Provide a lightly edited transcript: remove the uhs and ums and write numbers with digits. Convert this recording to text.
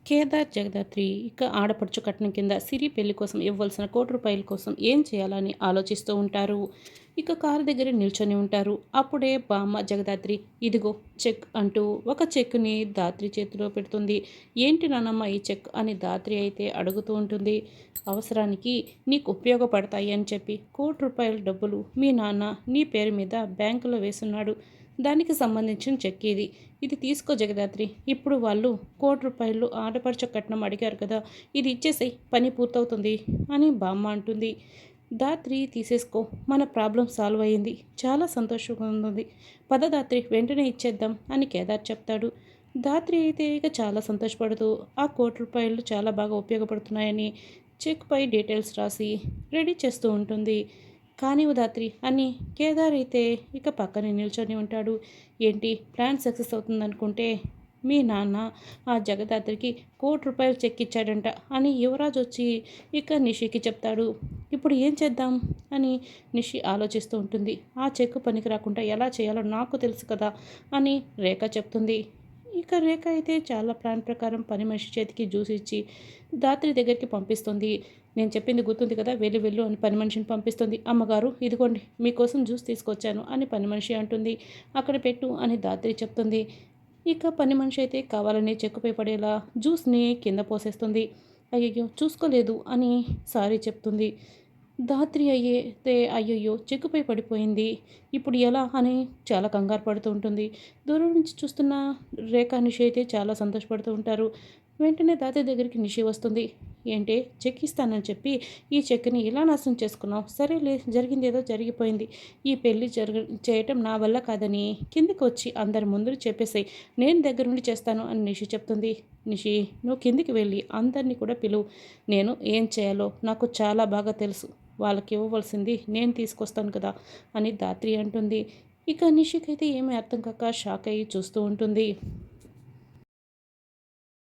కేదార్ జగదాత్రి ఇక ఆడపడుచు కట్నం కింద సిరి పెళ్లి కోసం ఇవ్వాల్సిన ₹1,00,00,000 కోసం ఏం చేయాలని ఆలోచిస్తూ ఉంటారు. ఇక కారు దగ్గర నిల్చొని ఉంటారు. అప్పుడే బామ్మ జగదాత్రి ఇదిగో చెక్ అంటూ ఒక చెక్కుని దాత్రి చేతిలో పెడుతుంది. ఏంటి నానమ్మ ఈ చెక్ అని దాత్రి అయితే అడుగుతూ ఉంటుంది. అవసరానికి నీకు ఉపయోగపడతాయి అని చెప్పి ₹1,00,00,000 డబ్బులు మీ నాన్న నీ పేరు మీద బ్యాంకులో వేసున్నాడు. దానికి సంబంధించిన చెక్ ఇది. ఇది తీసుకో జగదాత్రి. ఇప్పుడు వాళ్ళు ₹1,00,00,000 ఆడపడుచు కట్నం అడిగారు కదా, ఇది ఇచ్చేసేయ్ పని పూర్తవుతుంది అని బామ్మ అంటుంది. దాత్రి తీసేసుకో, మన ప్రాబ్లం సాల్వ్ అయ్యింది, చాలా సంతోషంగా ఉంది, పద దాత్రి వెంటనే ఇచ్చేద్దాం అని కేదార్ చెప్తాడు. దాత్రి అయితే ఇక చాలా సంతోషపడుతూ ఆ ₹1,00,00,000 చాలా బాగా ఉపయోగపడుతున్నాయని చెక్ పై డీటెయిల్స్ రాసి రెడీ చేస్తూ ఉంటుంది. కానీ ఉదాత్రి అని కేదార్ అయితే ఇక పక్కనే నిల్చొని ఉంటాడు. ఏంటి ప్లాన్ సక్సెస్ అవుతుందనుకుంటే మీ నాన్న ఆ జగదాత్రికి ₹1,00,00,000 చెక్ ఇచ్చాడంట అని యువరాజ్ వచ్చి ఇక నిషికి చెప్తాడు. ఇప్పుడు ఏం చేద్దాం అని నిషి ఆలోచిస్తూ ఉంటుంది. ఆ చెక్ పనికి రాకుండా ఎలా చేయాలో నాకు తెలుసు కదా అని రేఖ చెప్తుంది. ఇక రేఖ అయితే చాలా ప్లాన్ ప్రకారం పని మనిషి చేతికి జ్యూస్ ఇచ్చి దాత్రి దగ్గరికి పంపిస్తుంది. నేను చెప్పింది గుర్తుంది కదా, వెళ్ళు వెళ్ళు అని పని మనిషిని పంపిస్తుంది. అమ్మగారు ఇదిగోండి మీకోసం జ్యూస్ తీసుకొచ్చాను అని పని మనిషి అంటుంది. అక్కడ పెట్టు అని దాత్రి చెప్తుంది. ఇక పని మనిషి అయితే కావాలని చెక్కుపై పడేలా జ్యూస్ని కింద పోసేస్తుంది. అయ్యయ్యో చూసుకోలేదు అని సారీ చెప్తుంది. ధాత్రి అయితే అయ్యయ్యో చెక్కుపై పడిపోయింది, ఇప్పుడు ఎలా అని చాలా కంగారు పడుతూ ఉంటుంది. దూరం నుంచి చూస్తున్న రేఖ నిషి అయితే చాలా సంతోషపడుతూ ఉంటారు. వెంటనే ధాత్రి దగ్గరికి నిషి వస్తుంది. ఏంటే చెక్ ఇస్తానని చెప్పి ఈ చెక్ని ఇలా నాశనం చేసుకున్నావు, సరేలే జరిగింది ఏదో జరిగిపోయింది, ఈ పెళ్ళి చేయటం నా వల్ల కాదని కిందికి వచ్చి అందరి ముందు చెప్పేసాయి, నేను దగ్గరుండి చేస్తాను అని నిషి చెప్తుంది. నిషి నువ్వు కిందికి వెళ్ళి అందరినీ కూడా పిలువు, నేను ఏం చేయాలో నాకు చాలా బాగా తెలుసు, వాళ్ళకి ఇవ్వవలసింది నేను తీసుకొస్తాను కదా అని ధాత్రి అంటుంది. ఇక నిషికైతే ఏమీ అర్థం కాక షాక్ అయ్యి చూస్తూ ఉంటుంది.